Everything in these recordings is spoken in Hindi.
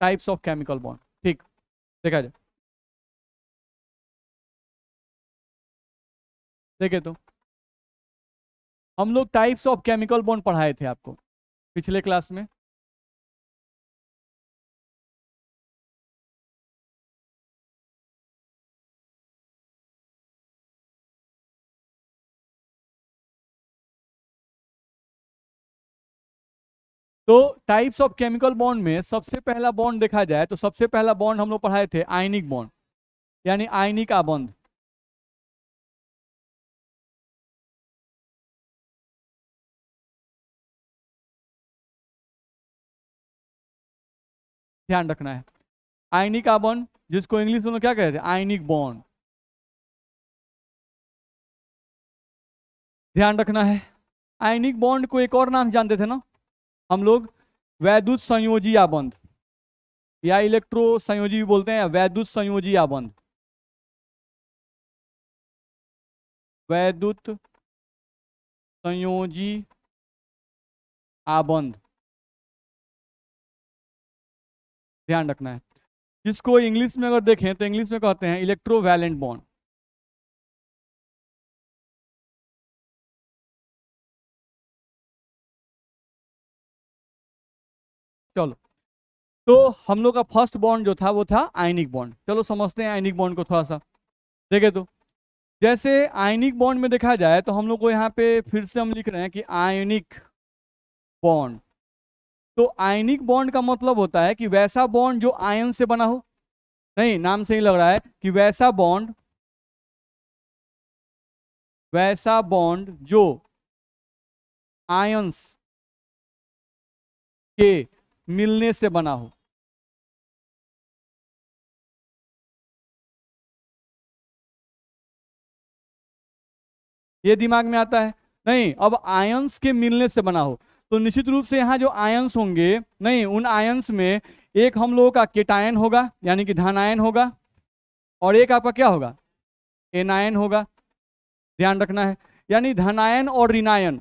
Types of chemical bond. ठीक, देखा जाए, देखे तो हम लोग टाइप्स ऑफ केमिकल बॉन्ड पढ़ाए थे आपको पिछले क्लास में। तो टाइप्स ऑफ केमिकल बॉन्ड में सबसे पहला बॉन्ड देखा जाए तो सबसे पहला बॉन्ड हम लोग पढ़ाए थे आयनिक बॉन्ड, यानी आयनिक आबंध। ध्यान रखना है, आयनिक आबंध, जिसको इंग्लिश में लोग क्या कहते हैं, आयनिक बॉन्ड। ध्यान रखना है, आयनिक बॉन्ड को एक और नाम जानते थे ना हम लोग, वैद्युत संयोजी आबंध, या इलेक्ट्रो संयोजी भी बोलते हैं, या वैद्युत संयोजी आबंध। वैद्युत संयोजी आबंध, ध्यान रखना है, जिसको इंग्लिश में अगर देखें तो इंग्लिश में कहते हैं इलेक्ट्रोवैलेंट बॉन्ड। चलो, तो हम लोग का फर्स्ट बॉन्ड जो था वो था आयनिक बॉन्ड। चलो समझते हैं आयनिक बॉन्ड को थोड़ा सा। देखे तो जैसे आयनिक बॉन्ड में देखा जाए तो हम लोग को यहाँ पे फिर से हम लिख रहे हैं कि आयनिक बॉन्ड। तो आयनिक बॉन्ड का मतलब होता है कि वैसा बॉन्ड जो आयन से बना हो। नहीं, नाम से ही लग रहा है कि वैसा बॉन्ड, वैसा बॉन्ड जो आयंस के मिलने से बना हो। ये दिमाग में आता है? नहीं, अब आयंस के मिलने से बना हो तो निश्चित रूप से यहाँ जो आयंस होंगे, नहीं, उन आयंस में एक हम लोगों का केटायन होगा यानी कि धनायन होगा, और एक आपका क्या होगा, एनायन होगा। ध्यान रखना है, यानी धनायन और ऋणायन,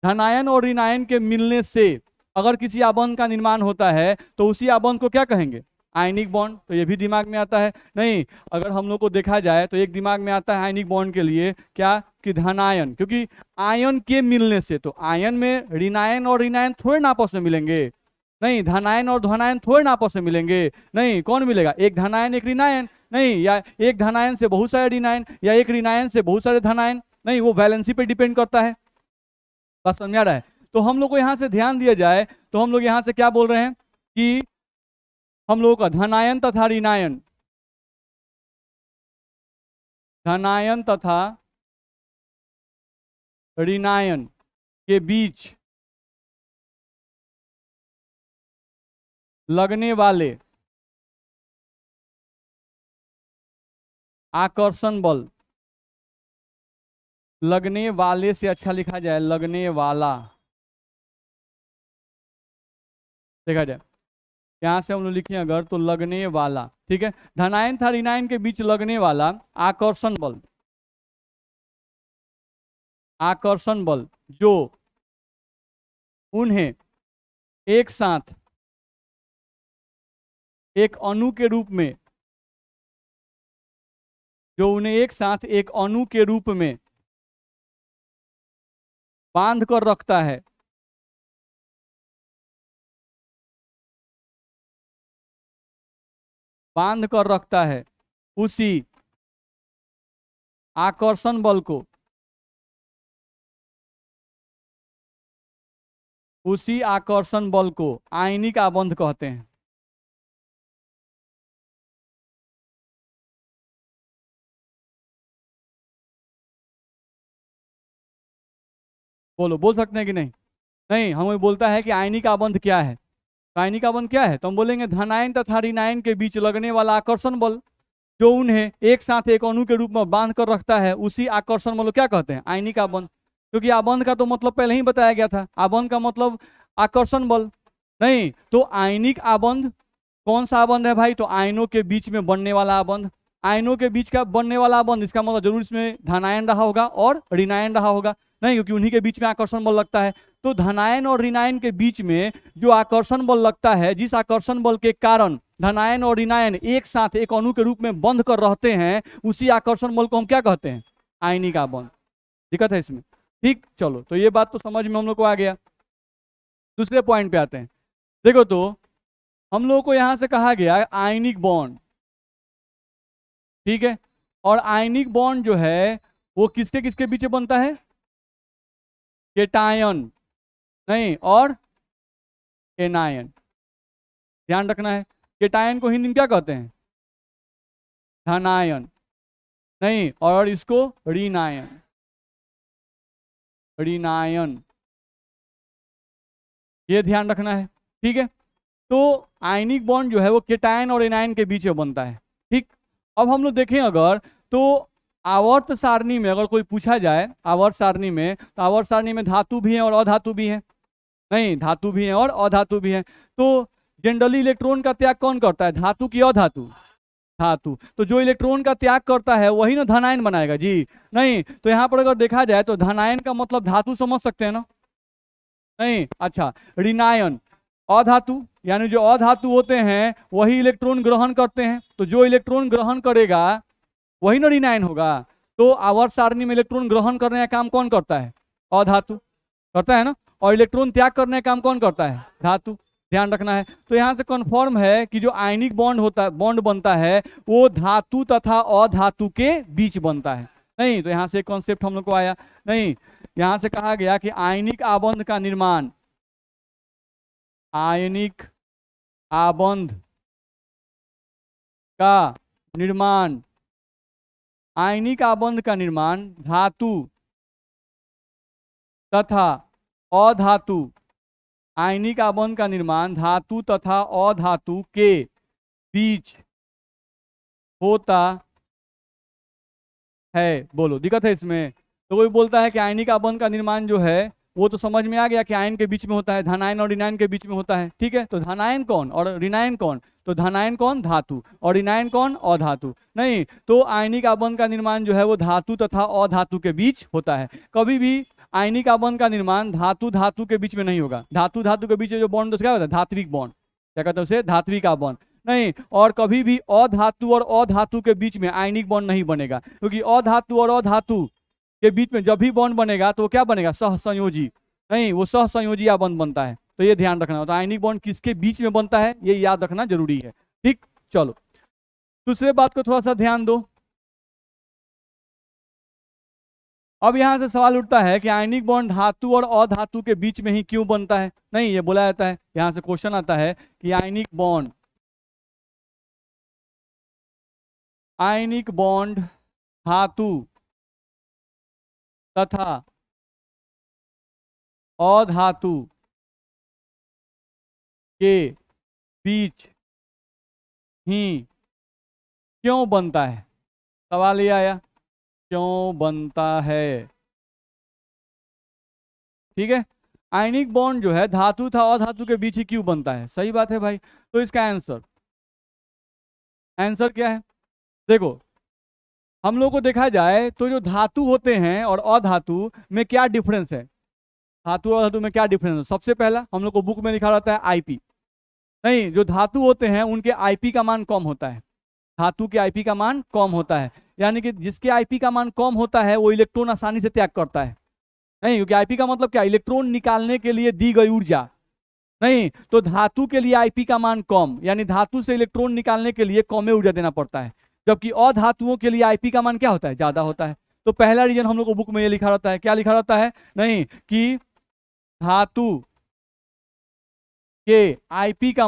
धनायन और ऋणायन के मिलने से अगर किसी आबंध का निर्माण होता है तो उसी आबंध को क्या कहेंगे, आयनिक बॉन्ड। तो ये भी दिमाग में आता है। नहीं, अगर हम लोग को देखा जाए तो एक दिमाग में आता है आयनिक बॉन्ड के लिए क्या, कि धनायन, क्योंकि आयन के मिलने से, तो आयन में ऋणायन और ऋणायन थोड़े ना आपस में मिलेंगे। नहीं, धनायन और धनायन थोड़े ना आपस में मिलेंगे। नहीं, कौन मिलेगा, एक धनायन एक ऋणायन। नहीं, या एक धनायन से बहुत सारे ऋणायन, या एक ऋणायन से बहुत सारे धनायन। नहीं, वो वैलेंसी पे डिपेंड करता है। बस समझ आ रहा है? तो हम लोग को यहाँ से ध्यान दिया जाए तो हम लोग यहाँ से क्या बोल रहे हैं कि हम लोगों का धनायन तथा ऋणायन, धनायन तथा ऋणायन के बीच लगने वाले आकर्षण बल, लगने वाले से अच्छा लिखा जाए लगने वाला, देखा जाए यहां से हम लोग लिखे अगर तो लगने वाला, ठीक है, धनायन था ऋणायन के बीच लगने वाला आकर्षण बल, आकर्षण बल जो उन्हें एक साथ एक अणु के रूप में, जो उन्हें एक साथ एक अणु के रूप में बांध कर रखता है, बांध कर रखता है, उसी आकर्षण बल को, उसी आकर्षण बल को आयनिक आबंध कहते हैं। बोलो, बोल सकते हैं कि नहीं? नहीं, हमें बोलता है कि आयनिक आबंध क्या है, तो आयनिक आबंध क्या है तो हम बोलेंगे धनायन तथा ऋणायन के बीच लगने वाला आकर्षण बल जो उन्हें एक साथ एक अणु के रूप में बांध कर रखता है, उसी आकर्षण बल को क्या कहते हैं, आयनिक आबंध। क्योंकि आबंध का तो मतलब पहले ही बताया गया था, आबंध का मतलब आकर्षण बल। नहीं, तो आयनिक आबंध कौन सा आबंध है भाई, तो आयनों के बीच में बनने वाला आबंध। आयनों के बीच का बनने वाला आबंध, इसका मतलब जरूर इसमें धनायन रहा होगा और ऋणायन रहा होगा। नहीं, क्योंकि उन्हीं के बीच में आकर्षण बल लगता है। तो धनायन और ऋणायन के बीच में जो आकर्षण बल लगता है, जिस आकर्षण बल के कारण धनायन और ऋणायन एक साथ एक अणु के रूप में बंध कर रहते हैं, उसी आकर्षण बल को हम क्या कहते हैं? आयनिक आबंध। दिक्कत है इसमें? ठीक, चलो, तो ये बात तो समझ में हम लोग को आ गया। दूसरे पॉइंट पे आते हैं। देखो, तो हम लोगों को यहां से कहा गया आयनिक बॉन्ड, ठीक है, और आयनिक बॉन्ड जो है वो किसके किसके बीच में बनता है? केटायन नहीं और एनायन। ध्यान रखना है, केटायन को हिंदी में क्या कहते हैं? धनायन नहीं, और इसको ऋणायन। ऋणायन, ये ध्यान रखना है, ठीक है। तो आयनिक बॉन्ड जो है वो केटायन और एनायन के बीच में बनता है, ठीक। अब हम लोग देखें अगर, तो आवर्त सारणी में अगर कोई पूछा जाए, आवर्त सारणी में, तो आवर्त सारणी में धातु भी है और अधातु भी है, नहीं, धातु भी है और अधातु भी है। तो जनरली इलेक्ट्रॉन का त्याग कौन करता है, धातु की अधातु? धातु। तो जो इलेक्ट्रॉन का त्याग करता है वही ना धनायन बनाएगा जी? नहीं, तो यहाँ पर अगर देखा जाए तो धनायन का मतलब धातु समझ सकते हैं ना? नहीं, अच्छा, ऋणायन अधातु, यानी जो अधातु होते हैं वही इलेक्ट्रॉन ग्रहण करते हैं, तो जो इलेक्ट्रॉन ग्रहण करेगा वही ना ऋणायन होगा। तो आवर्त सारणी में इलेक्ट्रॉन ग्रहण करने का काम कौन करता है? अधातु करता है ना, और इलेक्ट्रॉन त्याग करने का काम कौन करता है? धातु। ध्यान रखना है। तो यहाँ से कंफर्म है कि जो आयनिक बॉन्ड होता है, बॉन्ड बनता है, वो धातु तथा अधातु के बीच बनता है। नहीं, तो यहाँ से एक कॉन्सेप्ट हम लोग को आया। नहीं, यहाँ से कहा गया कि आयनिक आबंध का निर्माण, आयनिक आबंध का निर्माण, आयनिक आबंध का निर्माण धातु तथा अधातु, आयनिक आबंध का निर्माण धातु तथा अधातु के बीच होता है। बोलो, दिक्कत है इसमें? तो कोई बोलता है कि आयनिक आबंध का निर्माण जो है वो तो समझ में आ गया कि आयन के बीच में होता है, धनायन और ऋणायन के बीच में होता है, ठीक है। तो धनायन कौन और ऋणायन कौन? तो धनायन कौन? धातु, और ऋणायन कौन? अधातु। नहीं, तो आयनिक आबंध का निर्माण जो है वो धातु तथा अधातु के बीच होता है। कभी भी आयनिक आबंध का निर्माण धातु धातु के बीच में नहीं होगा। धातु धातु के बीच जो बॉन्ड क्या होता है? धात्विक बॉन्ड, क्या कहते हैं उसे? धात्विक आबंध। नहीं, और कभी भी अधातु और अधातु के बीच में आयनिक बॉन्ड नहीं बनेगा, क्योंकि अधातु और अधातु के बीच में जब भी बॉन्ड बनेगा तो क्या बनेगा? सहसंयोजी। नहीं, वो सहसंयोजी आबंध बनता है। तो ये ध्यान रखना। तो आयनिक बॉन्ड किसके बीच में बनता है ये याद रखना जरूरी है, ठीक। चलो, दूसरे बात को थोड़ा सा ध्यान दो। अब यहां से सवाल उठता है कि आयनिक बॉन्ड धातु और अधातु के बीच में ही क्यों बनता है? नहीं, ये बोला जाता है, यहां से क्वेश्चन आता है कि आयनिक बॉन्ड धातु तथा अधातु के बीच ही क्यों बनता है? सवाल ये आया, क्यों बनता है? ठीक है, आयनिक बॉन्ड जो है धातु था अधातु के बीच ही क्यों बनता है? सही बात है भाई। तो इसका आंसर क्या है? देखो, हम लोग को देखा जाए तो जो धातु होते हैं और अधातु में क्या डिफरेंस है? धातु और धातु में क्या डिफरेंस है? सबसे पहला हम लोग को बुक में लिखा रहता है आईपी। नहीं, जो धातु होते हैं उनके आईपी का मान कम होता है, धातु के आईपी का मान कम होता है। यानी कि जिसके आईपी का मान कम होता है वो इलेक्ट्रॉन आसानी से त्याग करता है। नहीं, क्योंकि आईपी का मतलब क्या? इलेक्ट्रॉन निकालने के लिए दी गई ऊर्जा। नहीं, तो धातु के लिए आईपी का मान कम, यानी धातु से इलेक्ट्रॉन निकालने के लिए कम ऊर्जा देना पड़ता है, जबकि अधातुओं के लिए आईपी का मान क्या होता है? ज्यादा होता है। तो पहला रीजन हम लोग को बुक में ये लिखा रहता है, क्या लिखा रहता है? नहीं, कि धातु के आईपी का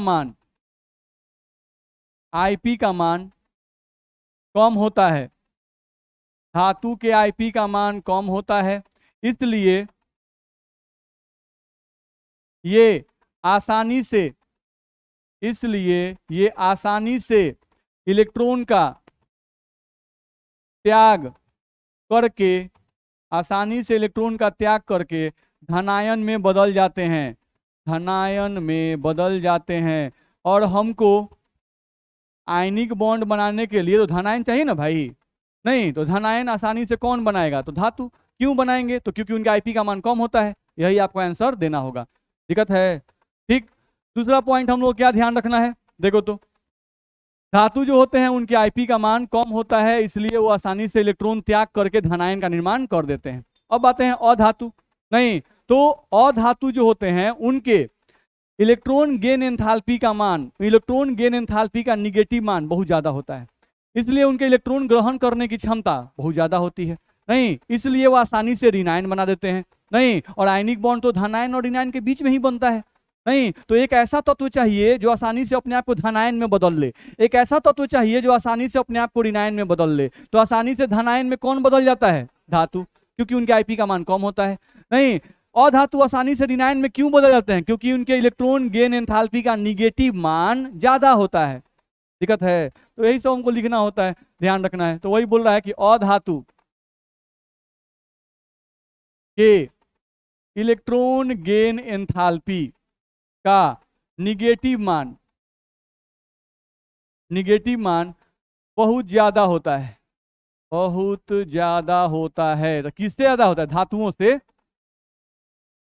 मान कम होता है, धातु के आईपी का मान कम होता है, इसलिए ये आसानी से इलेक्ट्रॉन का त्याग करके धनायन में बदल जाते हैं। और हमको आयनिक बॉन्ड बनाने के लिए तो धनायन चाहिए ना भाई? नहीं, तो धनायन आसानी से कौन बनाएगा? तो धातु। क्यों बनाएंगे? तो क्योंकि उनके आईपी का मान कम होता है, यही आपको आंसर देना होगा। दिक्कत है? ठीक। दूसरा पॉइंट हम लोग क्या ध्यान रखना है, देखो तो धातु जो होते हैं उनके आईपी का मान कम होता है, इसलिए वो आसानी से इलेक्ट्रॉन त्याग करके धनायन का निर्माण कर देते हैं। अब आते हैं अधातु। नहीं, तो अधातु जो होते हैं उनके इलेक्ट्रॉन गेन एंथैल्पी का मान, इलेक्ट्रॉन गेन एंथैल्पी का निगेटिव मान बहुत ज्यादा होता है, इसलिए उनके इलेक्ट्रॉन ग्रहण करने की क्षमता बहुत ज्यादा होती है। नहीं, इसलिए वो आसानी से ऋणायन बना देते हैं। नहीं, और आयनिक बॉन्ड तो धनायन और ऋणायन के बीच में ही बनता है। नहीं, तो एक ऐसा तत्व चाहिए जो आसानी से अपने आप को धनायन में बदल ले, एक ऐसा तत्व चाहिए जो आसानी से अपने आप को ऋणायन में बदल ले। तो आसानी से धनायन में कौन बदल जाता है? धातु, क्योंकि उनके आईपी का मान कम होता है। नहीं, अधातु आसानी से ऋणायन में क्यों बदल जाते हैं? क्योंकि उनके इलेक्ट्रॉन गेन एंथैल्पी का निगेटिव मान ज्यादा होता है। दिक्कत है? तो यही सब हमको लिखना होता है, ध्यान रखना है। तो वही बोल रहा है कि अधातु के इलेक्ट्रॉन गेन एंथैल्पी का निगेटिव मान बहुत ज्यादा होता है, बहुत ज्यादा होता है। तो किससे ज्यादा होता है? धातुओं से,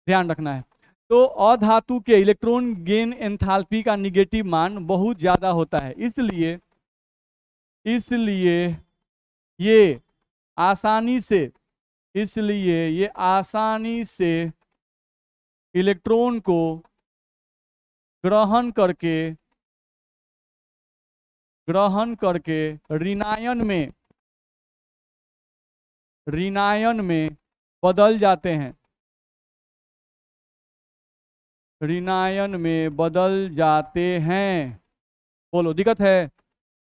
ध्यान रखना है। तो अधातु के इलेक्ट्रॉन गेन एंथैल्पी का निगेटिव मान बहुत ज्यादा होता है, इसलिए ये आसानी से इलेक्ट्रॉन को ग्रहण करके ऋणायन में बदल जाते हैं, ऋणायन में बदल जाते हैं। बोलो, दिक्कत है?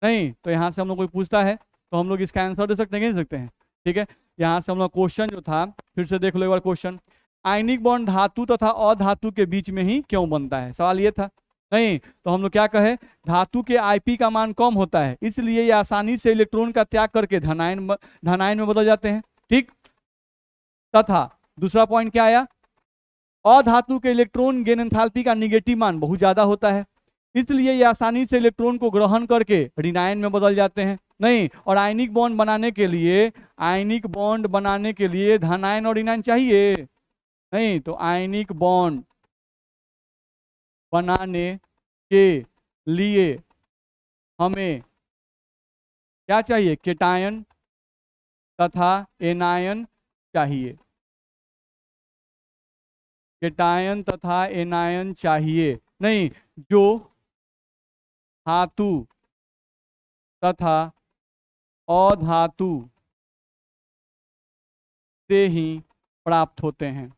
नहीं, तो यहाँ से हम लोग कोई पूछता है तो हम लोग इसका आंसर दे सकते हैं कि नहीं दे सकते हैं? ठीक है, यहाँ से हम लोग क्वेश्चन जो था फिर से देख लो एक बार क्वेश्चन। आयनिक बॉन्ड धातु तथा अधातु के बीच में ही क्यों बनता है? सवाल ये था। नहीं, तो हम लोग क्या कहे, धातु के आईपी का मान कम होता है, इसलिए ये आसानी से इलेक्ट्रॉन का त्याग करके धनायन में बदल जाते हैं। ठीक, तथा दूसरा पॉइंट क्या आया, अधातु के इलेक्ट्रॉन गेन एंथैल्पी का निगेटिव मान बहुत ज्यादा होता है, इसलिए ये आसानी से इलेक्ट्रॉन को ग्रहण करके ऋणायन में बदल जाते हैं। नहीं, और आयनिक बॉन्ड बनाने के लिए धनायन और ऋणायन चाहिए। नहीं, तो आयनिक बॉन्ड बनाने के लिए हमें क्या चाहिए? केटायन तथा एनायन चाहिए, केटायन तथा एनायन चाहिए। नहीं, जो धातु तथा अधातु से ही प्राप्त होते हैं,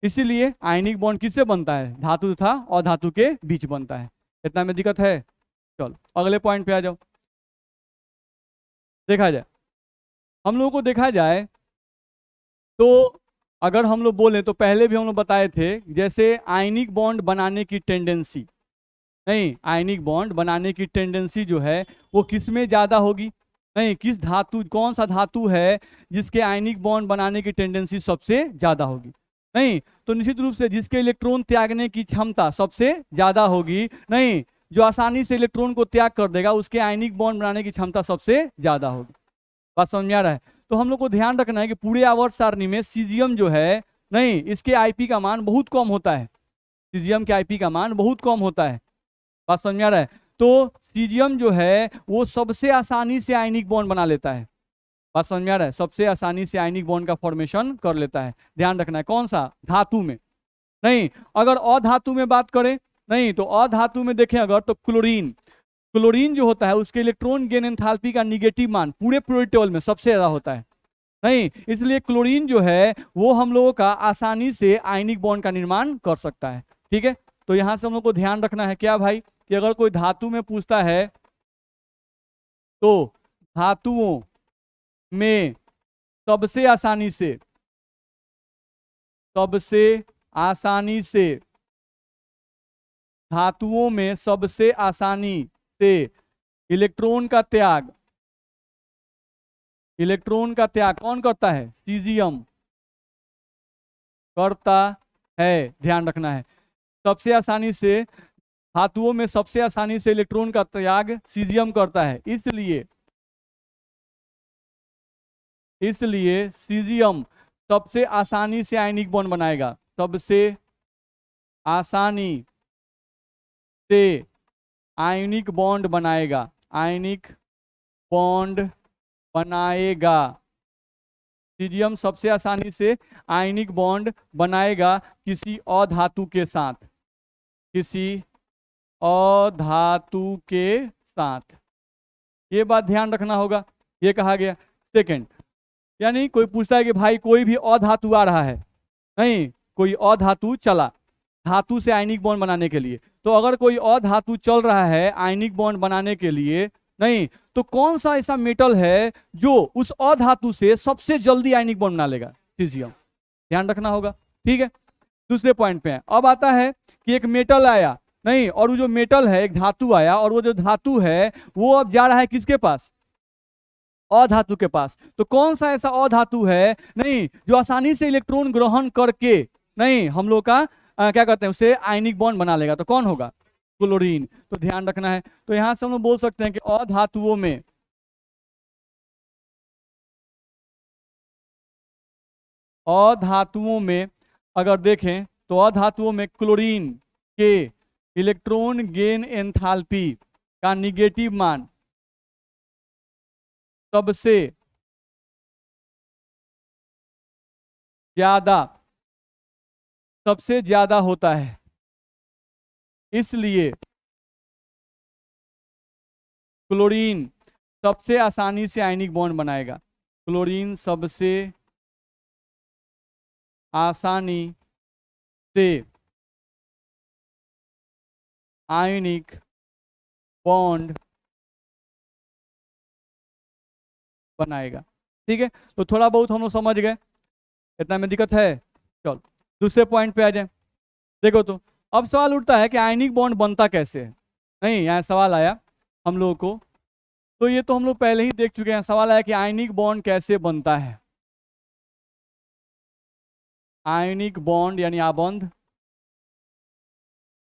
इसीलिए आयनिक बॉन्ड किससे बनता है? धातु तथा अधातु के बीच बनता है। इतना में दिक्कत है? चलो अगले पॉइंट पे आ जाओ। देखा जाए, हम लोगों को देखा जाए तो अगर हम लोग बोले तो पहले भी हम लोग बताए थे, जैसे आयनिक बॉन्ड बनाने की टेंडेंसी, नहीं, आयनिक बॉन्ड बनाने की टेंडेंसी जो है वो किस में ज्यादा होगी? नहीं, किस धातु, कौन सा धातु है जिसके आयनिक बॉन्ड बनाने की टेंडेंसी सबसे ज्यादा होगी? नहीं, तो निश्चित रूप से जिसके इलेक्ट्रॉन त्यागने की क्षमता सबसे ज्यादा होगी। नहीं, जो आसानी से इलेक्ट्रॉन को त्याग कर देगा उसके आयनिक बॉन्ड बनाने की क्षमता सबसे ज्यादा होगी। बात समझ में आ रहा है? तो हम लोग को ध्यान रखना है कि पूरे आवर्त सारणी में सीजियम जो है, नहीं, इसके आईपी का मान बहुत कम होता है, सीजियम के आईपी का मान बहुत कम होता है। बात समझ में आ रहा है? तो सीजियम जो है वो सबसे आसानी से आयनिक बॉन्ड बना लेता है। बात समझ में आ रहा है? सबसे आसानी से आयनिक बॉन्ड का फॉर्मेशन कर लेता है। ध्यान रखना है, कौन सा? धातु में। नहीं, अगर अधातु में बात करें, नहीं, तो अधातु में देखें अगर, तो क्लोरीन जो होता है उसके इलेक्ट्रॉन गेन एंथैल्पी का निगेटिव मान पूरे पीरियोडिक टेबल में सबसे ज्यादा होता है। नहीं, इसलिए क्लोरीन जो है वो हम लोगों का आसानी से आयनिक बॉन्ड का निर्माण कर सकता है। ठीक है, तो यहां से हम लोग को ध्यान रखना है क्या भाई, कि अगर कोई धातु में पूछता है तो धातुओं में सबसे आसानी से धातुओं में सबसे आसानी से इलेक्ट्रॉन का त्याग कौन करता है? सीजियम करता है। ध्यान रखना है, सबसे आसानी से धातुओं में सबसे आसानी से इलेक्ट्रॉन का त्याग सीजियम करता है, इसलिए इसलिए सीजियम सबसे आसानी से आयनिक बॉन्ड बनाएगा, सबसे आसानी से आयनिक बॉन्ड बनाएगा, आयनिक बॉन्ड बनाएगा। सीजियम सबसे आसानी से आयनिक बॉन्ड बनाएगा किसी अधातु के साथ, किसी अधातु के साथ। ये बात ध्यान रखना होगा, ये कहा गया। सेकंड, यानी कोई पूछता है कि भाई कोई भी अधातु आ रहा है, नहीं कोई अधातु चला धातु से आयनिक बॉन्ड बनाने के लिए, तो अगर कोई अधातु चल रहा है आयनिक बॉन्ड बनाने के लिए, नहीं तो कौन सा ऐसा मेटल है जो उस अधातु से सबसे जल्दी आयनिक बॉन्ड बना लेगा? सीजियम। ध्यान रखना होगा, ठीक है। दूसरे पॉइंट पे है, अब आता है कि एक मेटल आया, नहीं, और वो जो मेटल है एक धातु आया, और वो जो धातु है वो अब जा रहा है किसके पास? अधातु के पास। तो कौन सा ऐसा अधातु है, नहीं, जो आसानी से इलेक्ट्रॉन ग्रहण करके, नहीं, हम लोग का क्या कहते हैं उसे आयनिक बॉन्ड बना लेगा? तो कौन होगा? क्लोरीन। तो ध्यान रखना है। तो यहां से हम लोग बोल सकते हैं कि अधातुओं में, अधातुओं में अगर देखें तो अधातुओं में क्लोरीन के इलेक्ट्रॉन गेन एंथैल्पी का निगेटिव मान सबसे ज्यादा, सबसे ज्यादा होता है। इसलिए क्लोरीन सबसे आसानी से आयनिक बॉन्ड बनाएगा, क्लोरीन सबसे आसानी से आयनिक बॉन्ड बनाएगा। ठीक है, तो थोड़ा बहुत हम लोग समझ गए, इतना में दिक्कत है? चल दूसरे पॉइंट पे आ जाए। देखो तो अब सवाल उठता है कि आयनिक बॉन्ड बनता कैसे है? नहीं, यहाँ सवाल आया हम लोगों को, तो ये तो हम लोग पहले ही देख चुके हैं। सवाल आया कि आयनिक बॉन्ड कैसे बनता है। आयनिक बॉन्ड यानी आबंध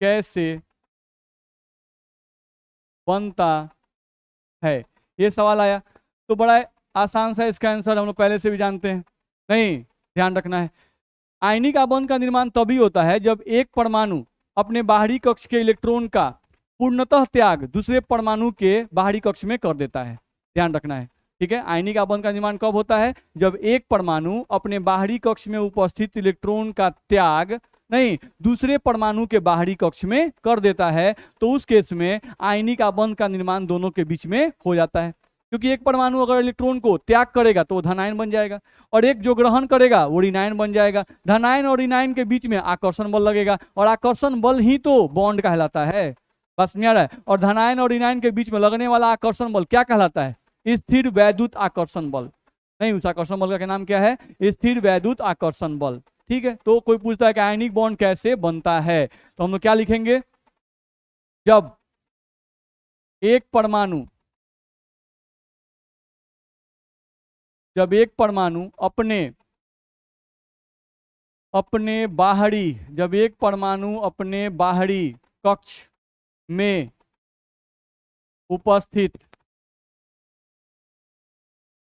कैसे बनता है, ये सवाल आया। तो बड़ा आसान सा इसका आंसर हम लोग पहले से भी जानते हैं, नहीं, ध्यान रखना है। आयनिक आबंध का निर्माण तभी होता है जब एक परमाणु अपने बाहरी कक्ष के इलेक्ट्रॉन का पूर्णतः त्याग दूसरे परमाणु के बाहरी कक्ष में कर देता है। ध्यान रखना है, ठीक है। आयनिक आबंध का निर्माण कब होता है? जब एक परमाणु अपने बाहरी कक्ष में उपस्थित इलेक्ट्रॉन का त्याग, नहीं, दूसरे परमाणु के बाहरी कक्ष में कर देता है, तो उस केस में आयनिक आबंध का निर्माण दोनों के बीच में हो जाता है। क्योंकि एक परमाणु अगर इलेक्ट्रॉन को त्याग करेगा तो वो धनायन बन जाएगा, और एक जो ग्रहण करेगा वो ऋणायन बन जाएगा। धनायन और ऋणायन के बीच में आकर्षण बल लगेगा, और आकर्षण बल ही तो बॉन्ड कहलाता है। बस में आ रहा है? और धनायन और ऋणायन के बीच में लगने वाला आकर्षण बल क्या कहलाता है? स्थिर वैद्युत आकर्षण बल। नहीं, उस आकर्षण बल का नाम क्या है? स्थिर वैद्युत आकर्षण बल। ठीक है, तो कोई पूछता है कि आयनिक बॉन्ड कैसे बनता है, तो हम लोग क्या लिखेंगे? जब एक परमाणु, जब एक परमाणु अपने अपने बाहरी, जब एक परमाणु अपने बाहरी कक्ष में उपस्थित,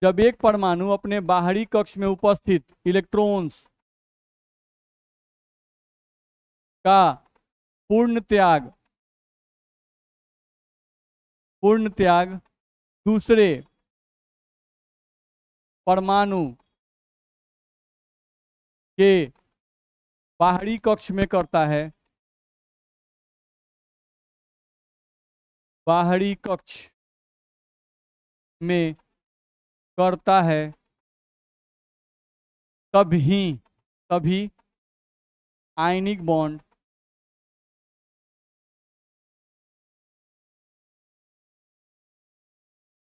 जब एक परमाणु अपने बाहरी कक्ष में उपस्थित इलेक्ट्रॉन्स का पूर्ण त्याग, पूर्ण त्याग दूसरे परमाणु के बाहरी कक्ष में करता है, बाहरी कक्ष में करता है, तभी आयनिक बॉन्ड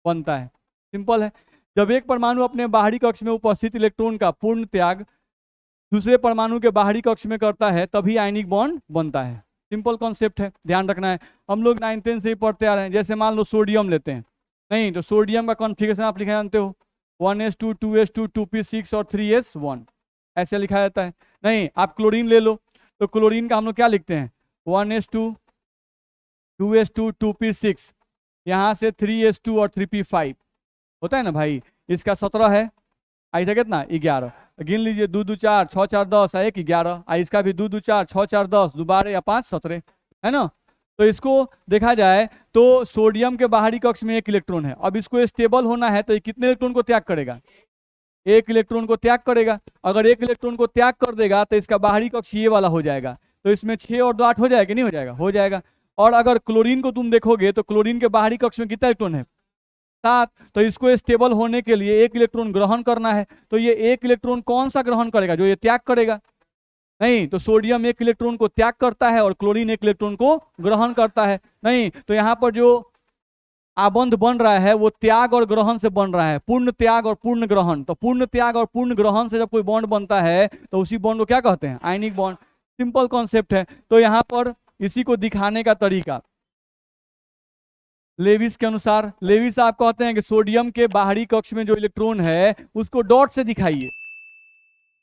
बनता है। सिंपल है। जब एक परमाणु अपने बाहरी कक्ष में उपस्थित इलेक्ट्रॉन का पूर्ण त्याग दूसरे परमाणु के बाहरी कक्ष में करता है, तभी आयनिक बॉन्ड बनता है। सिंपल कॉन्सेप्ट है, ध्यान रखना है। हम लोग 9th से ही पढ़ते आ रहे हैं। जैसे मान लो सोडियम लेते हैं, नहीं, तो सोडियम का कॉन्फ़िगरेशन आप लिखा जानते हो, 1s2 2s2 2p6 और 3s1, ऐसे लिखा जाता है। नहीं, आप क्लोरीन ले लो, तो क्लोरीन का हम लोग क्या लिखते हैं? 1s2 2s2 2p6, यहाँ से 3s2 और 3p5 होता है ना भाई। इसका 17 है, आई था कितना 11, गिन लीजिए 2 2 4 6 4 10 1 11, इसका भी 2 2 4 6 4 10 2 12 या 5 17, है ना। तो इसको देखा जाए तो सोडियम के बाहरी कक्ष में 1 इलेक्ट्रॉन है। अब इसको स्टेबल होना है तो ये कितने इलेक्ट्रॉन को त्याग करेगा, 1 इलेक्ट्रॉन को त्याग करेगा। अगर 1 इलेक्ट्रॉन को त्याग कर देगा तो इसका बाहरी कक्ष ये वाला हो जाएगा, तो इसमें 6 और 2 8 हो जाएगा, नहीं हो जाएगा, हो जाएगा। और अगर क्लोरीन को तुम देखोगे तो क्लोरीन के बाहरी कक्ष में कितना इलेक्ट्रॉन है, 7। तो इसको स्टेबल होने के लिए 1 इलेक्ट्रॉन ग्रहण करना है, तो ये 1 इलेक्ट्रॉन कौन सा ग्रहण करेगा, जो ये त्याग करेगा, नहीं। तो सोडियम 1 इलेक्ट्रॉन को त्याग करता है और क्लोरीन 1 इलेक्ट्रॉन को ग्रहण करता है, नहीं। तो यहाँ पर जो आबंध बन रहा है वो त्याग और ग्रहण से बन रहा है, पूर्ण त्याग और पूर्ण ग्रहण। तो पूर्ण त्याग और पूर्ण ग्रहण से जब कोई बॉन्ड बनता है तो उसी बॉन्ड को क्या कहते हैं, आयनिक बॉन्ड। सिंपल कॉन्सेप्ट है। तो यहाँ पर इसी को दिखाने का तरीका लेविस के अनुसार, लेविस आप कहते हैं कि सोडियम के बाहरी कक्ष में जो इलेक्ट्रॉन है उसको डॉट से दिखाइए,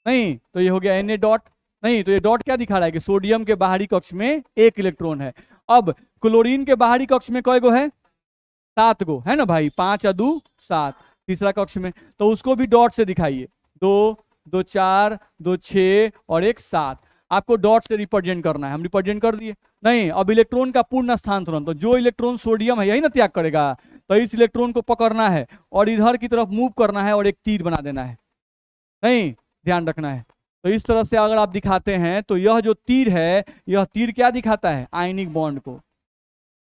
नहीं। तो ये हो गया Na डॉट, नहीं। तो ये डॉट क्या दिखा रहा है कि सोडियम के बाहरी कक्ष में 1 इलेक्ट्रॉन है। अब क्लोरीन के बाहरी कक्ष में कई गो है, 7 गो, है ना भाई, 5 और 2 7, तीसरा कक्ष में, तो उसको भी डॉट से दिखाइए, 2 2 4 2 6 और 1 7, आपको डॉट से रिप्रेजेंट करना है। हम रिप्रेजेंट कर दिए, नहीं। अब इलेक्ट्रॉन का पूर्ण स्थानांतरण, तो जो इलेक्ट्रॉन सोडियम है यही ना त्याग करेगा, तो इस इलेक्ट्रॉन को पकड़ना है और इधर की तरफ मूव करना है और एक तीर बना देना है, नहीं, ध्यान रखना है। तो इस तरह से अगर आप दिखाते हैं तो यह जो तीर है, यह तीर क्या दिखाता है, आयनिक बॉन्ड को,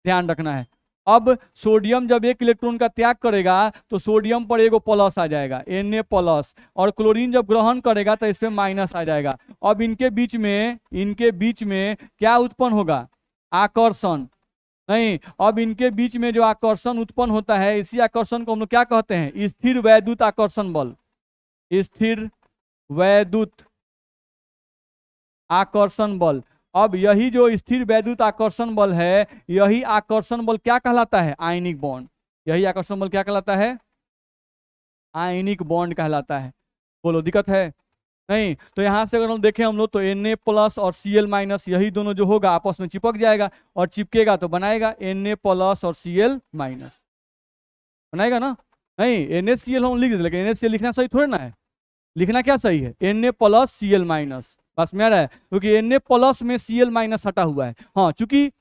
ध्यान रखना है। अब सोडियम जब 1 इलेक्ट्रॉन का त्याग करेगा तो सोडियम पर एगो प्लस आ जाएगा, Na+, और क्लोरीन जब ग्रहण करेगा तो इसमें माइनस आ जाएगा। अब इनके बीच में क्या उत्पन्न होगा, आकर्षण, नहीं। अब इनके बीच में जो आकर्षण उत्पन्न होता है, इसी आकर्षण को हम लोग क्या कहते हैं, स्थिर वैद्युत आकर्षण बल, स्थिर वैद्युत आकर्षण बल। अब यही जो स्थिर वैद्युत आकर्षण बल है, यही आकर्षण बल क्या कहलाता है, आयनिक बॉन्ड। यही आकर्षण बल क्या कहलाता है, आयनिक बॉन्ड कहलाता है। बोलो दिक्कत है, नहीं। तो यहां से अगर हम देखें हम लोग तो Na+ और Cl- यही दोनों जो होगा आपस में चिपक जाएगा, और चिपकेगा तो बनाएगा Na+ और Cl- बनाएगा ना, नहीं। NaCl हम लिख देते, लेकिन NaCl लिखना सही थोड़ी ना है, लिखना क्या सही है, Na+ Cl-, बस में आ रहा है, क्योंकि Na+ में Cl- हटा हुआ है। हाँ, चूंकि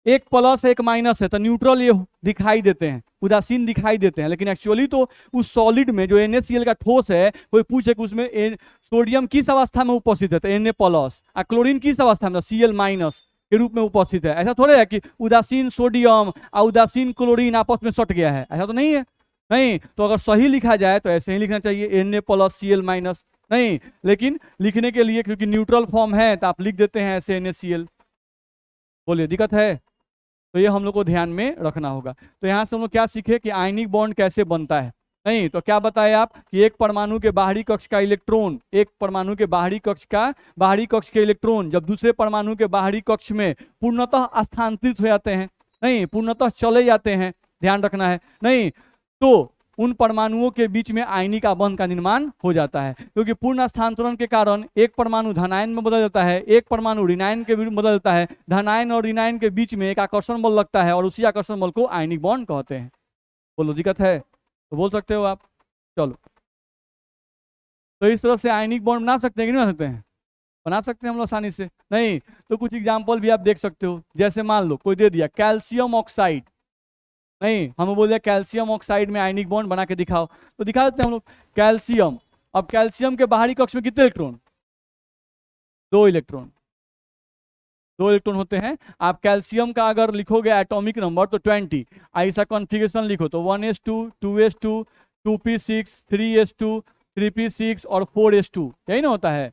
एक प्लस एक माइनस है तो न्यूट्रल ये दिखाई देते हैं, उदासीन दिखाई देते हैं, लेकिन एक्चुअली तो उस सॉलिड में जो NaCl का ठोस है, कोई पूछे कि उसमें सोडियम किस अवस्था में उपस्थित है, तो Na+, और क्लोरीन किस अवस्था में, Cl- के रूप में उपस्थित है। ऐसा थोड़े है कि उदासीन सोडियम और उदासीन क्लोरीन आपस में सट गया है, ऐसा तो नहीं है, नहीं। तो अगर सही लिखा जाए तो ऐसे ही लिखना चाहिए, Na+ Cl-, नहीं। लेकिन लिखने के लिए क्योंकि न्यूट्रल फॉर्म है तो आप लिख देते हैं ऐसे NaCl। बोलिए दिक्कत है, तो ये हम लोग को ध्यान में रखना होगा। तो यहाँ से हम लोग क्या सीखे कि आयनिक बॉन्ड कैसे बनता है, नहीं। तो क्या बताए आप कि एक परमाणु के बाहरी कक्ष का इलेक्ट्रॉन, एक परमाणु के बाहरी कक्ष के इलेक्ट्रॉन जब दूसरे परमाणु के बाहरी कक्ष में पूर्णतः स्थानांतरित हो जाते हैं, नहीं, पूर्णतः चले जाते हैं, ध्यान रखना है, नहीं, तो उन परमाणुओं के बीच में आयनिक आबंध का निर्माण हो जाता है। क्योंकि पूर्ण स्थानांतरण के कारण एक परमाणु धनायन में बदल जाता है, एक परमाणु ऋणायन के में बदल जाता है, धनायन और ऋणायन के बीच में एक आकर्षण बल लगता है और उसी आकर्षण बल को आयनिक बॉन्ड कहते हैं। बोलो दिक्कत है, तो बोल सकते हो आप। चलो, तो इस तरह से आयनिक बॉन्ड बना सकते हैं कि नहीं बना सकते हैं, बना सकते हैं हम लोग आसानी से, नहीं। तो कुछ एग्जाम्पल भी आप देख सकते हो, जैसे मान लो कोई दे दिया कैल्शियम ऑक्साइड, नहीं, हम बोल दिया कैल्शियम ऑक्साइड में आयनिक बॉन्ड बना के दिखाओ, तो दिखा देते हैं हम लोग कैल्शियम। अब कैल्शियम के बाहरी कक्ष में कितने इलेक्ट्रॉन, 2 इलेक्ट्रॉन, 2 इलेक्ट्रॉन होते हैं। आप कैल्शियम का अगर लिखोगे एटॉमिक नंबर तो 20, ऐसा कॉन्फ़िगरेशन लिखो तो 1s2 2s2 2p6 3s2 3p6 और 4s2, यही ना होता है।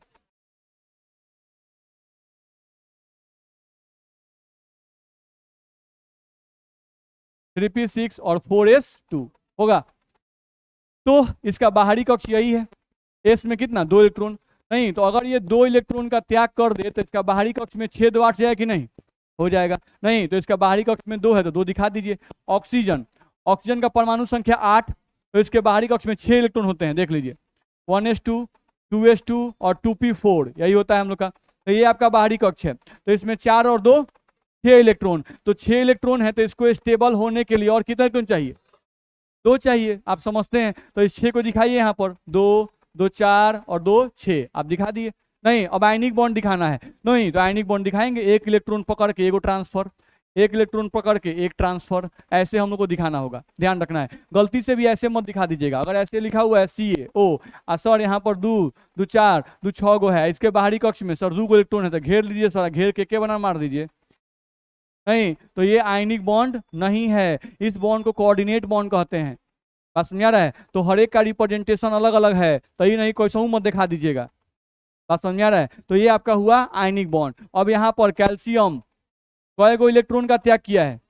थ्री पी सिक्स और 4s2 होगा। तो इसका बाहरी कक्ष यही है, s में कितना 2 इलेक्ट्रॉन, नहीं। तो अगर ये 2 इलेक्ट्रॉन का त्याग कर दे तो इसका बाहरी कक्ष में 6 2 8 जाएगा कि नहीं, हो जाएगा, नहीं। तो इसका बाहरी कक्ष में 2 है तो 2 दिखा दीजिए। ऑक्सीजन, ऑक्सीजन का परमाणु संख्या 8, तो इसके बाहरी कक्ष में 6 इलेक्ट्रॉन होते हैं, देख लीजिए 1s2 2s2 और 2p4, यही होता है हम लोग का। तो ये आपका बाहरी कक्ष है, तो इसमें 4 और 2 6 इलेक्ट्रॉन, तो 6 इलेक्ट्रॉन है तो इसको स्टेबल होने के लिए और कितना इलेक्ट्रॉन चाहिए, 2 चाहिए, आप समझते हैं। तो इस 6 को दिखाइए यहाँ पर, 2 2 4 और 2 6 आप दिखा दिए। नहीं, अब आयनिक बॉन्ड दिखाना है। नहीं तो आयनिक बॉन्ड दिखाएंगे, एक इलेक्ट्रॉन पकड़ के एगो ट्रांसफर, एक इलेक्ट्रॉन पकड़ के एक ट्रांसफर, ऐसे हम लोग को दिखाना होगा, ध्यान रखना है। गलती से भी ऐसे मत दिखा दीजिएगा। अगर ऐसे लिखा हुआ है CaO सर यहाँ पर 2 4 2 6 गो है, इसके बाहरी कक्ष में सर 2 गो इलेक्ट्रॉन है, तो घेर लीजिए सर, घेर के बना मार दीजिए। नहीं तो ये आयनिक बॉन्ड नहीं है, इस बॉन्ड को कोऑर्डिनेट बॉन्ड कहते हैं। बात समझ आ रहा है? तो हर एक का रिप्रेजेंटेशन अलग अलग है, तो ये नहीं कोई मत दिखा दीजिएगा। बात समझ आ रहा है? तो ये आपका हुआ आयनिक बॉन्ड। अब यहाँ पर कैल्शियम कई गो इलेक्ट्रॉन का त्याग किया है,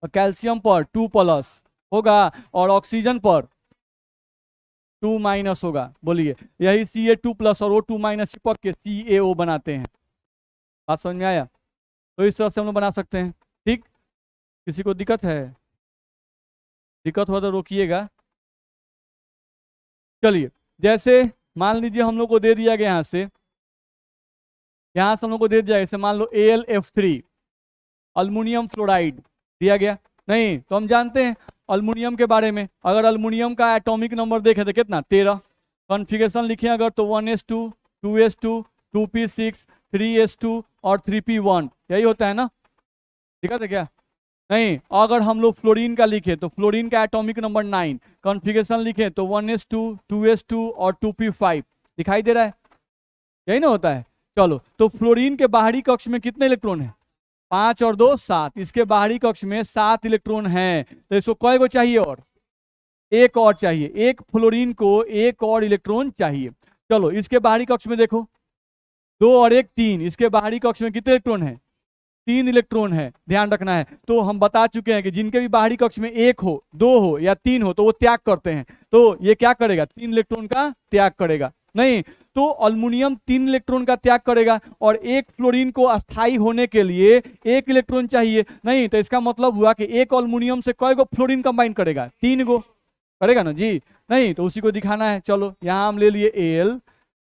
और कैल्शियम पर 2+ होगा और ऑक्सीजन पर 2- होगा। बोलिए, यही Ca2+ और O2- चिपक के CaO बनाते हैं। बात समझ में आया? तो इस तरह से हम लोग बना सकते हैं। ठीक, किसी को दिक्कत है? दिक्कत हो तो रोकिएगा। चलिए, जैसे मान लीजिए हम लोग को दे दिया गया यहाँ से हम लोग को दे दिया, जैसे मान लो AlF3 अल्मुनियम फ्लोराइड दिया गया। नहीं तो हम जानते हैं अल्मुनियम के बारे में, अगर अल्मुनियम का एटॉमिक नंबर देखें तो कितना 13, कॉन्फ़िगरेशन लिखें अगर तो 1s2 2s2 2p6 3s2 और 3p1, यही होता है ना? ठीक है क्या? नहीं, अगर हम लोग फ्लोरीन का लिखे तो फ्लोरीन का एटॉमिक नंबर 9, कॉन्फ़िगरेशन लिखे तो 1s2 2s2 और 2p5, दिखाई दे रहा है? यही ना होता है। चलो, तो फ्लोरीन के बाहरी कक्ष में कितने इलेक्ट्रॉन है? 5 और 2 7, इसके बाहरी कक्ष में 7 इलेक्ट्रॉन हैं, तो इसको कई गो चाहिए? और एक और चाहिए, एक फ्लोरीन को एक और इलेक्ट्रॉन चाहिए। चलो, इसके बाहरी कक्ष में देखो, 2 और 1 3, इसके बाहरी कक्ष में कितने इलेक्ट्रॉन है? 3 इलेक्ट्रॉन है, ध्यान रखना है। तो हम बता चुके हैं कि जिनके भी बाहरी कक्ष में 1 हो 2 हो या 3 हो तो वो त्याग करते हैं, तो ये क्या करेगा? 3 इलेक्ट्रॉन का त्याग करेगा। नहीं तो अल्मुनियम 3 इलेक्ट्रॉन का त्याग करेगा, और एक फ्लोरीन को अस्थाई होने के लिए 1 इलेक्ट्रॉन चाहिए। नहीं तो इसका मतलब हुआ कि एक अल्मुनियम से कई गो फ्लोरीन कंबाइन करेगा? 3 गो करेगा ना जी। नहीं तो उसी को दिखाना है। चलो, यहाँ हम ले लिए Al,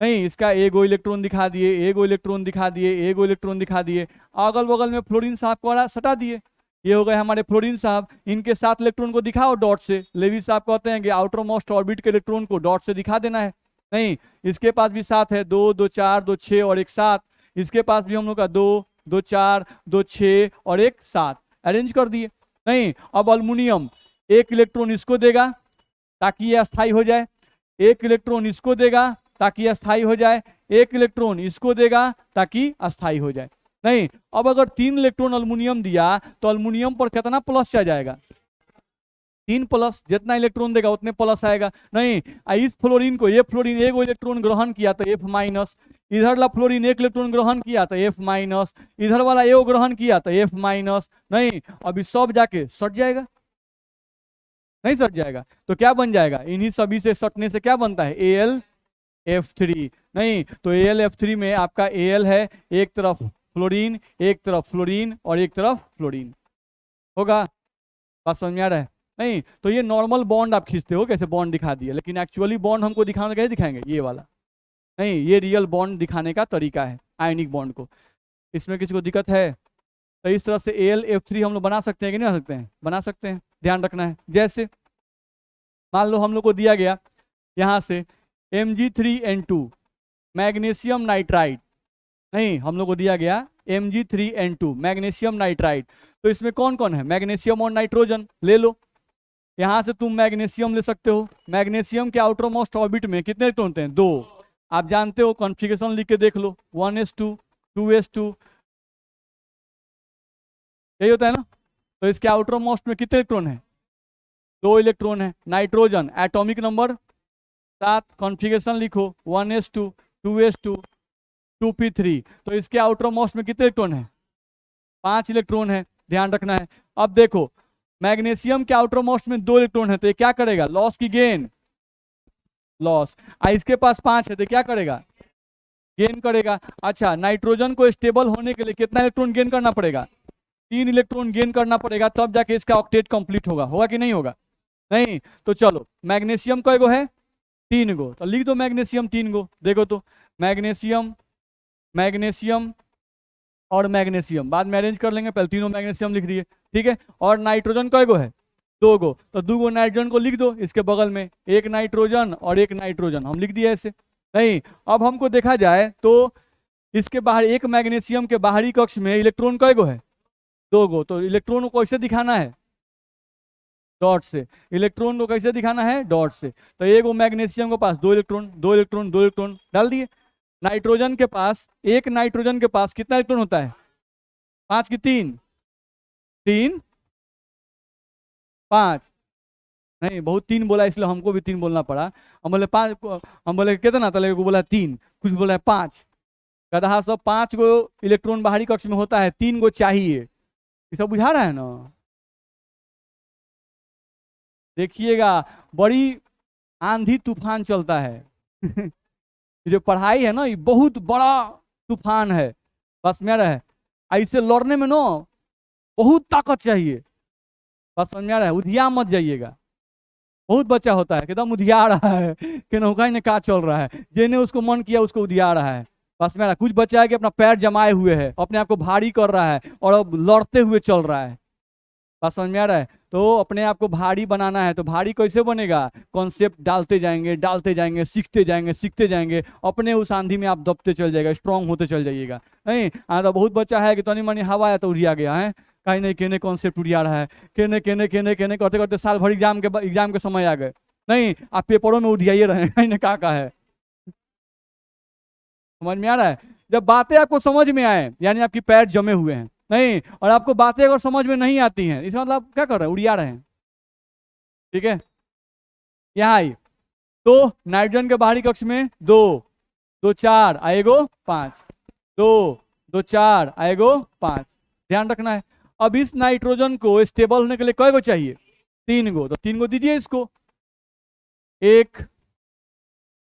नहीं इसका एगो इलेक्ट्रॉन दिखा दिए, एगो इलेक्ट्रॉन दिखा दिए, एगो इलेक्ट्रॉन दिखा दिए, अगल बगल में फ्लोरीन साहब को सटा दिए। ये हो गए हमारे फ्लोरीन साहब, इनके 7 इलेक्ट्रॉन को दिखाओ डॉट से। लेवी साहब कहते हैं कि आउटर मोस्ट ऑर्बिट के इलेक्ट्रॉन को डॉट से दिखा देना है। नहीं, इसके पास भी 7 है, 2 2 4 2 6 और 1 7, इसके पास भी हम लोग का 2 2 4 2 6 और 1 7 अरेंज कर दिए। नहीं, अब अल्मुनियम 1 इलेक्ट्रॉन इसको देगा ताकि ये अस्थाई हो जाए, 1 इलेक्ट्रॉन इसको देगा ताकि अस्थाई हो जाए, 1 इलेक्ट्रॉन इसको देगा ताकि अस्थाई हो जाए। नहीं, अब अगर 3 इलेक्ट्रॉन अल्मुनियम दिया तो अल्मुनियम पर कितना प्लस आ जाएगा? 3+, जितना इलेक्ट्रॉन देगा उतने प्लस आएगा। नहीं, इस फ्लोरीन को, ये फ्लोरीन एगो इलेक्ट्रॉन ग्रहण किया तो F-, इधर वाला फ्लोरीन 1 इलेक्ट्रॉन ग्रहण किया तो F-, इधर वाला एगो ग्रहण किया तो F-। नहीं, अभी सब जाके सट जाएगा? नहीं सट जाएगा। तो क्या बन जाएगा? इन्हीं सभी से सटने से क्या बनता है? AlF3। नहीं तो AlF3 में आपका Al है, एक तरफ फ्लोरीन, एक तरफ फ्लोरीन और एक तरफ फ्लोरीन होगा। बात समझ में आ रहा है? नहीं तो ये नॉर्मल बॉन्ड आप खींचते हो, कैसे बॉन्ड दिखा दिया, लेकिन एक्चुअली बॉन्ड हमको दिखाना कैसे दिखाएंगे? ये वाला। नहीं, ये रियल बॉन्ड दिखाने का तरीका है आयनिक बॉन्ड को। इसमें किसी को दिक्कत है? तो इस तरह से AlF3 हम लोग बना सकते हैं कि नहीं बना सकते हैं? बना सकते हैं, ध्यान रखना है। जैसे मान लो हम लोग को दिया गया यहाँ से Mg3N2 मैग्नीशियम नाइट्राइड, नहीं हम लोग को दिया गया Mg3N2 मैग्नीशियम नाइट्राइड, तो इसमें कौन कौन है? मैग्नीशियम और नाइट्रोजन ले लो। यहाँ से तुम मैग्नीशियम ले सकते हो। मैग्नीशियम के आउटर मोस्ट ऑर्बिट में कितने इलेक्ट्रॉन होते हैं? 2। आप जानते हो, कॉन्फ़िगरेशन लिख के देख लो, 1s2 2s2, यही होता है ना? तो इसके आउटर मोस्ट में कितने इलेक्ट्रॉन है? 2 इलेक्ट्रॉन है। नाइट्रोजन एटॉमिक नंबर 7, कॉन्फ़िगरेशन लिखो 1s2 2s2 2p3, तो इसके आउटर मोस्ट में कितने इलेक्ट्रॉन है? 5 इलेक्ट्रॉन है, ध्यान रखना है। अब देखो, मैग्नीशियम के आउटर मोस्ट में 2 इलेक्ट्रॉन है, तो ये क्या करेगा? लॉस की गेन? लॉस। इसके पास 5 है तो क्या करेगा? गेन करेगा। अच्छा, नाइट्रोजन को स्टेबल होने के लिए कितना इलेक्ट्रॉन गेन करना पड़ेगा? 3 इलेक्ट्रॉन गेन करना पड़ेगा, तब जाके इसका ऑक्टेट कंप्लीट होगा। होगा कि नहीं होगा? नहीं तो चलो, मैग्नीशियम कई गो है? 3 गो, तो लिख दो मैग्नीशियम 3 गो। देखो तो, मैग्नीशियम मैग्नीशियम और मैग्नीशियम बाद में अरेंज कर लेंगे, पहले तीनों मैग्नीशियम लिख दिए, ठीक है। और नाइट्रोजन कई गो है? दो गो, तो दो गो नाइट्रोजन को लिख दो इसके बगल में, एक नाइट्रोजन और एक नाइट्रोजन हम लिख दिए ऐसे। नहीं, अब हमको देखा जाए तो इसके बाहर एक मैग्नीशियम के बाहरी कक्ष में इलेक्ट्रॉन कय गो है? दो गो। तो इलेक्ट्रॉन को कैसे दिखाना है? डॉट से। इलेक्ट्रॉन को कैसे दिखाना है? डॉट से। तो एक वो मैग्नीशियम के पास दो इलेक्ट्रॉन, दो इलेक्ट्रॉन, दो इलेक्ट्रॉन डाल दिए। नाइट्रोजन के पास, एक नाइट्रोजन के पास कितना इलेक्ट्रॉन होता है? 5 की 3, 3 5। नहीं, बहुत 3 बोला इसलिए हमको भी 3 बोलना पड़ा। हम बोले 5, हम बोले कितना, तले को बोला 3, कुछ बोला 5। गधा सब 5 गो इलेक्ट्रॉन बाहरी कक्ष में होता है, 3 गो चाहिए। ये सब बुझा रहा है ना? देखिएगा, बड़ी आंधी तूफान चलता है। ये जो पढ़ाई है ना, ये बहुत बड़ा तूफान है। बस मेरा है, ऐसे लड़ने में ना बहुत ताकत चाहिए। बस समझ में आ रहा है? उधिया मत जाइएगा। बहुत बच्चा होता है एकदम उधिया रहा है कि नौका ने का चल रहा है, जिन्हें उसको मन किया उसको उधिया रहा है। बस मेरा कुछ बच्चा है कि अपना पैर जमाए हुए है, अपने आप को भारी कर रहा है और अब लड़ते हुए चल रहा है। बात समझ में आ रहा है? तो अपने आप को भारी बनाना है, तो भारी कैसे बनेगा? कॉन्सेप्ट डालते जाएंगे, डालते जाएंगे, सीखते जाएंगे, सीखते जाएंगे, अपने उस आंधी में आप दबते चल जाएगा, स्ट्रांग होते चल जाइएगा। नहीं, तो बहुत बच्चा है कि तनी मनी हवा है तो उड़िया गया है, कहीं नहीं कहने कॉन्सेप्ट उड़िया रहा है, कहने कहने कहने कहने करते करते साल भर एग्जाम के समय आ गए। नहीं, आप पेपरों में उड़ियाइए रहे, कहीं ना का है। समझ में आ रहा है? जब बातें आपको समझ में आए यानी आपकी पैर जमे हुए हैं। नहीं, और आपको बातें अगर समझ में नहीं आती हैं, इसका मतलब आप क्या कर रहे हैं? उड़िया रहे हैं। ठीक है, यहाँ आई तो नाइट्रोजन के बाहरी कक्ष में 2 2 4 आएगो 5, 2 2 4 आएगो 5। ध्यान रखना है। अब इस नाइट्रोजन को स्टेबल होने के लिए कय गो चाहिए? 3 गो। तो 3 गो दीजिए इसको, 1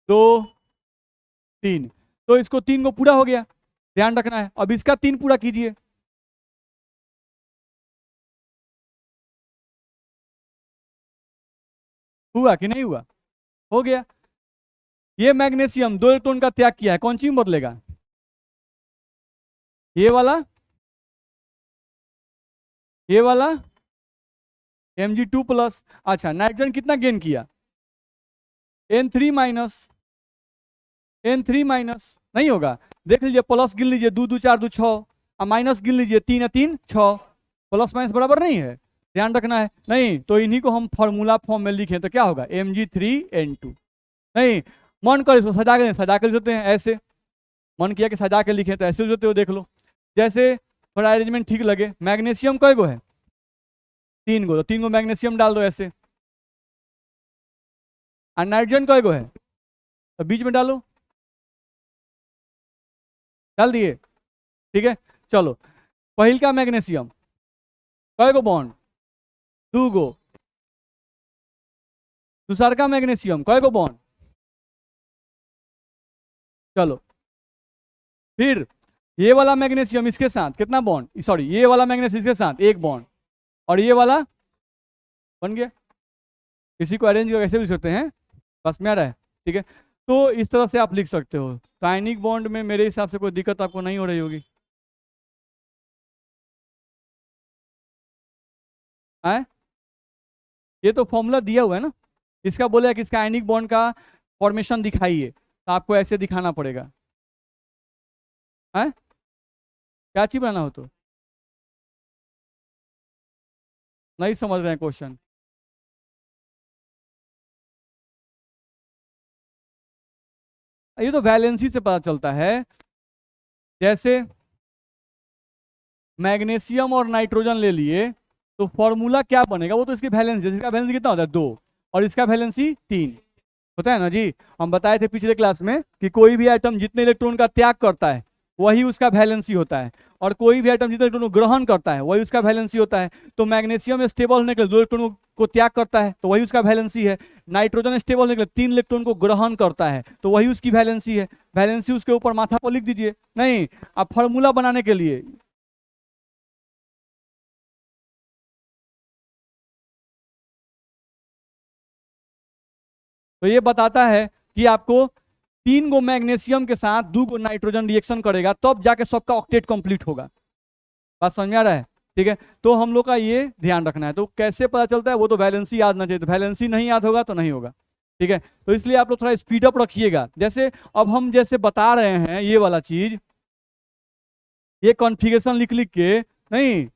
2 3। तो इसको 3 गो पूरा हो गया। ध्यान रखना है, अब इसका 3 पूरा कीजिए। हुआ कि नहीं हुआ? हो गया। ये मैग्नीशियम 2 इलेक्ट्रॉन का त्याग किया है, कौन सी में बदलेगा? ये वाला, ये वाला Mg2+। अच्छा, नाइट्रोजन कितना गेन किया? N3 minus, N3 minus. नहीं होगा, देख लीजिए, प्लस गिन लीजिए, 2 2 4 2 6, और माइनस गिन लीजिए, 3 3 6। प्लस माइनस बराबर नहीं है, ध्यान रखना है। नहीं तो इन्हीं को हम फॉर्मूला फॉर्म में लिखें तो क्या होगा? Mg3N2। नहीं, मन कर इसको सजा के लिखते हैं ऐसे, मन किया कि सजा के लिखे तो ऐसे लिखते हो, देख लो जैसे थोड़ा अरेंजमेंट ठीक लगे। मैग्नीशियम कय गो है? 3 गो। तो 3 गो मैग्नीशियम डाल दो ऐसे। और नाइट्रोजन कय गो है? तो बीच में डालो, डाल दिए। ठीक है, चलो, पहिल का मैग्नीशियम कय गो बॉन्ड? 2 गो। दूसर का मैग्नीशियम कय गो बॉन्ड? चलो, फिर ये वाला मैग्नीशियम इसके साथ कितना बॉन्ड? सॉरी, ये वाला मैग्नीशियम इसके साथ 1 बॉन्ड, और ये वाला बन गया। इसी को अरेंज करके कैसे भी सकते हैं, बस में आ रहा है। ठीक है, तो इस तरह से आप लिख सकते हो। आयनिक बॉन्ड में मेरे हिसाब से कोई दिक्कत आपको नहीं हो रही होगी। है, ये तो फॉर्मूला दिया हुआ है ना, इसका बोला कि इसका आयनिक बॉन्ड का फॉर्मेशन दिखाइए, तो आपको ऐसे दिखाना पड़ेगा। है, क्या चीज बनाना हो तो नहीं समझ रहे हैं क्वेश्चन? ये तो वैलेंसी से पता चलता है। जैसे मैग्नीशियम और नाइट्रोजन ले लिए तो फॉर्मूला क्या बनेगा? वो तो इसकी वैलेंसी, इसका वैलेंसी कितना होता है? 2, और इसका वैलेंसी 3 होता है ना जी। हम बताए थे पिछले क्लास में कि कोई भी आइटम जितने इलेक्ट्रॉन का त्याग करता है वही उसका वैलेंसी होता है, और कोई भी आइटम जितने इलेक्ट्रॉन को ग्रहण करता है वही उसका वैलेंसी होता है। तो मैग्नीशियम स्टेबल होने के लिए 2 इलेक्ट्रॉन को त्याग करता है तो वही उसका वैलेंसी है। नाइट्रोजन स्टेबल होने के लिए 3 इलेक्ट्रॉन को ग्रहण करता है तो वही उसकी वैलेंसी है। वैलेंसी उसके ऊपर माथा पर लिख दीजिए। नहीं, अब फॉर्मूला बनाने के लिए तो ये बताता है कि आपको 3 गो मैग्नीशियम के साथ 2 गो नाइट्रोजन रिएक्शन करेगा, तब जाके सबका ऑक्टेट कंप्लीट होगा। बात समझ में आ रहा है? ठीक है, तो हम लोग का ये ध्यान रखना है। तो कैसे पता चलता है, वो तो वैलेंसी याद ना चाहिए, तो वैलेंसी नहीं याद होगा तो नहीं होगा। ठीक है, तो इसलिए आप लोग थोड़ा स्पीड अप रखिएगा। जैसे अब हम जैसे बता रहे हैं ये वाला चीज, ये कॉन्फ़िगरेशन लिख लिख के, नहीं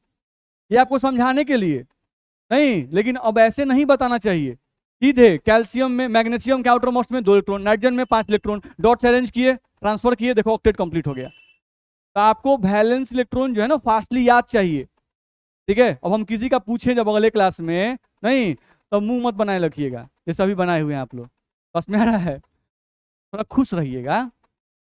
ये आपको समझाने के लिए नहीं, लेकिन अब ऐसे नहीं बताना चाहिए। सीधे कैल्शियम में, मैग्नीशियम के आउटर मोस्ट में 2 इलेक्ट्रॉन, नाइट्रोजन में 5 इलेक्ट्रॉन, डॉट से अरेंज किए, ट्रांसफर किए, देखो ऑक्टेट कंप्लीट हो गया। तो आपको वैलेंस इलेक्ट्रॉन जो है ना फास्टली याद चाहिए। ठीक है, अब हम किसी का पूछें जब अगले क्लास में, नहीं तो मुंह मत बनाए रखिएगा जैसे अभी बनाए हुए हैं आप लोग, बस में आ रहा है, थोड़ा खुश रहिएगा।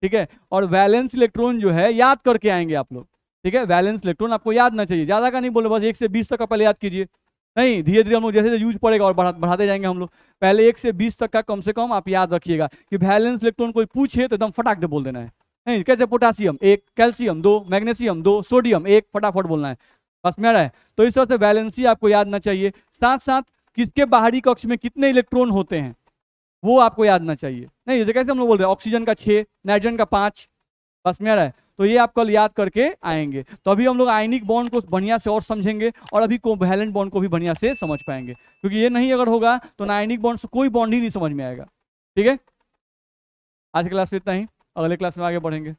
ठीक है, और वैलेंस इलेक्ट्रॉन जो है याद करके आएंगे आप लोग। ठीक है, वैलेंस इलेक्ट्रॉन आपको याद ना चाहिए, ज्यादा का नहीं बोले, बस 1 से 20 तक का पहले याद कीजिए। नहीं, धीरे धीरे हम लोग जैसे यूज पड़ेगा और बढ़ाते जाएंगे हम लोग। पहले 1 से 20 तक का कम से कम आप याद रखिएगा कि वैलेंस इलेक्ट्रॉन कोई पूछे तो एकदम फटाक दे बोल देना है। नहीं, कैसे पोटासियम 1, कैल्शियम 2, मैग्नीशियम 2, सोडियम 1, फटाफट बोलना है, बस में आ रहा है। तो इस तरह से वैलेंसी आपको याद ना चाहिए। साथ साथ किसके बाहरी कक्ष में कितने इलेक्ट्रॉन होते हैं वो आपको याद ना चाहिए। नहीं, जैसे कैसे हम लोग बोल रहे हैं ऑक्सीजन का 6, नाइट्रोजन का 5, बस में आ रहा है। तो ये आप कल याद करके आएंगे, तो अभी हम लोग आयनिक बॉन्ड को बढ़िया से और समझेंगे और अभी कोवैलेंट बॉन्ड को भी बढ़िया से समझ पाएंगे, क्योंकि ये नहीं अगर होगा तो ना आयनिक बॉन्ड से कोई बॉन्ड ही नहीं समझ में आएगा। ठीक है, आज की क्लास में इतना ही, अगले क्लास में आगे बढ़ेंगे।